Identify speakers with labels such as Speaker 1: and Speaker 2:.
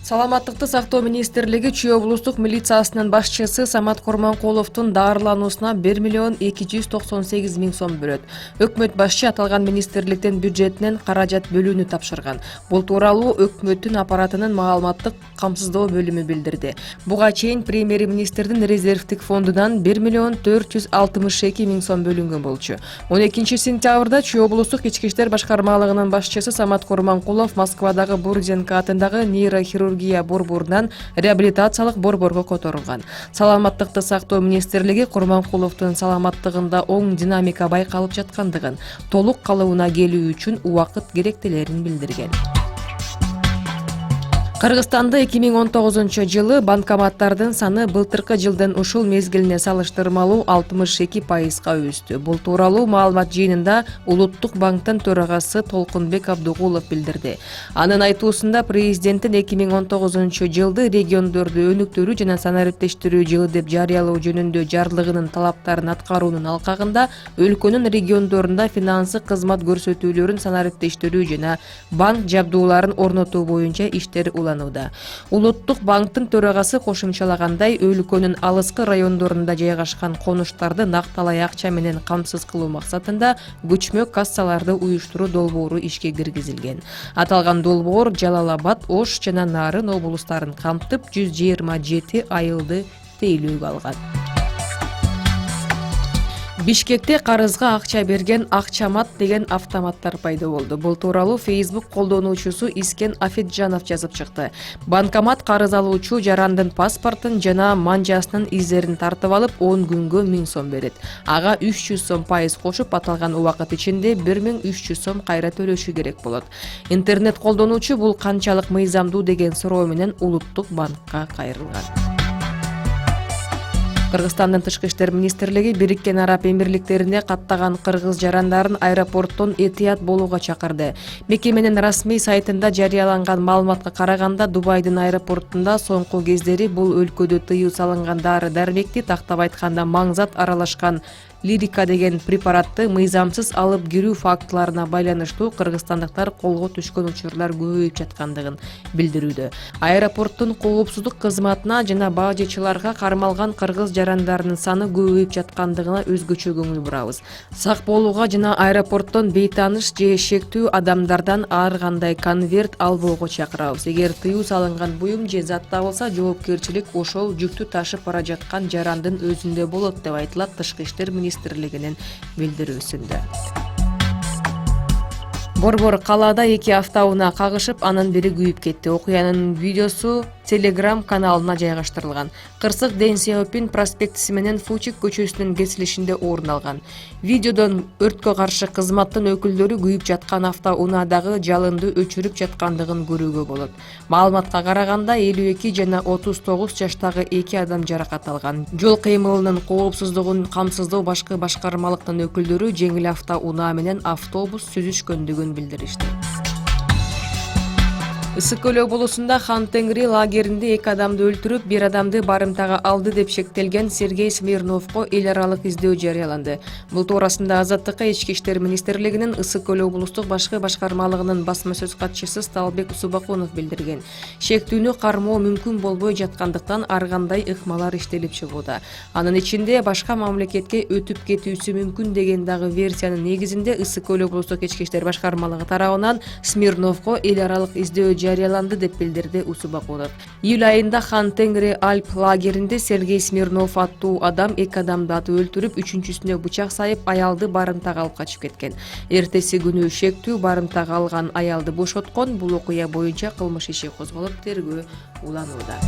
Speaker 1: Саламаттыкты сактоо министрлиги Чүй облустук милициясынын башчысы Самат Курманкуловдун даарылануусуна 1 миллион 298 миң сом бөлөт. Өкмөт башчы аталган министрликтин бюджетинен каражат бөлүүнү тапшырган. Бул тууралуу өкмөттүн аппаратынын маалыматтык камсыздоо бөлүмү билдирди. Буга чейин премьер-министрдин резервдик фондунан 1 миллион 462 миң сом бөлүнгөн болчу. 12 сентябрда Чүй облустук ички иштер башкармалыгынын башчысы Самат Курманкулов Москвадагы Бурденко атындагы нейрохирургия борборунан реабилитациялык борборго которулган. Саламаттыкты сактоо министрлиги Курманкуловдун саламаттыгында оң динамика байкалып жаткандыгын, толук калыбына келүү үчүн убакыт керектелерин билдирген. Кыргызстанда 2019 жылы банкоматтардын саны былтыркы жылдын ушул мезгилине салыштырмалуу 62%га өстү. Бул тууралуу маалымат жыйынында Улуттук банктын төрагасы Толкунбек Абдугулов билдирди. Анын айтуусунда президенттин 2019 жылды региондорду өнүктүрүү жана санариптештирүү жылы деп жарыялоо жөнүндө жарлыгынын талаптарын аткаруунун алкагында өлкөнүн региондорунда финансы кызмат көрсөтүүлөрүн санариптештирүү жана банк жабдууларын орнотуу боюнча иштер Улуттук банктын төрагасы кошумчалагандай, өлкөнүн алыскы райондорунда жайгашкан конуштарды накталай акча менен камсыз кылуу максатында көчмө кассаларды уюштуруу долбоору ишке киргизилген. Аталган долбоор Жалал Абад, Ош жана Нарын облустарын камтып 127 айылды тейлөөгө алган. Бишкекте карызга акча берген Акчамат деген автоматтар пайда болду. Бул тууралуу Facebook колдонуучусу Искен Афеджанов жазып чыкты. Банкомат карыз алуучу жарандын паспортун жана манжасынын издерин тартып алып 10 күнгө 1000 сом берет. Ага 300 сом пайыз кошуп, аталган убакыт ичинде 1300 сом кайра төлөшү керек болот. Интернет колдонуучу бул канчалык мыйзамдуу деген суроо менен Улуттук банкка кайрылган. Кыргызстандын тышкы иштер министрлиги Бириккен Араб Эмирликтерине каттаган кыргыз жарандарын аэропорттон этият болууга чакырды. Мекеменин расмий сайтында жарыяланган маалыматка караганда, Дубайдын аэропортунда соңку кездери бул өлкөдө тыюу салынган дары-дармекти, тактап айтканда маңзат аралашкан лирика деген препаратты мыйзамсыз алып кирүү фактыларына байланыштуу кыргызстандыктар колго түшкөн учурлар көбөйүп жаткандыгын билдирүүдө. Аэропорттун коопсуздук кызматына жана бажычыларга кармалган кыргыз жарандарынын саны көбөйүп жаткандыгына өзгөчө көңүл бурабыз. Сак болууга жана аэропорттон бейтаныш же шектүү адамдардан ар кандай конверт албоого чакырабыз. Эгер тыюу салынган буюм же зат табылса, жоопкерчилик ошол жүктү ташып бара жаткан жарандын өзүндө болот деп айтылат Тышкы иштер министрлигинин билдирүүсүндө. Борбор калаада 2 автоунаа кагышып, анын бири күйүп кетти. Окуянын видеосу Telegram каналына жайгаштырылган. Кырсык Дэн Сяопин проспектиси менен Фучик көчөсүнүн кесилишинде орун алган. Видеодон өрткө каршы кызматтын өкүлдөрү күйүп жаткан автоунаадагы жалынды өчүрүп жаткандыгын көрүүгө болот. Маалыматка караганда 52 жана 39 жаштагы 2 адам жаракат алган. Жол кыймылынын коопсуздугун камсыздоо башкы башкармалыктын өкүлдөрү жеңил автоунаа менен автобус сүзүшкөндүгүн билдиришти. Ысык-Көл облусунда Хан Тенгри лагеринде 2 адамды өлтүрүп, 1 адамды барымтага алды деп шектелген Сергей Смирновго эл аралык издөө жарыяланды. Бул туурасында Азаттыкка ички иштер министрлигинин Ысык-Көл облустук башкы башкармалыгынын басма сөз катчысы Сталбек Усубакунов билдирген. Шектүүнү кармоо мүмкүн болбой жаткандыктан ар кандай ыкмалар иштелип чыгууда. Анын ичинде башка мамлекетке өтүп кетүүсү мүмкүн деген дагы версиянын негизинде Ысык-Көл облустук ички иштер башкармалыгы тарабынан Смирновго эл аралык издөө жарыяланды деп билдирди Усубакунов. Июль айында Хан Тенгри Альп лагеринде Сергей Смирнов аттуу адам 2 адамды атып өлтүрүп, үчүнчүсүнө бычак сайып, аялды барымтага алып качып кеткен. Эртеси күнү шектүү барымтага алган аялды бошоткон. Бул окуя боюнча кылмыш иши козголуп, тергөө уланууда.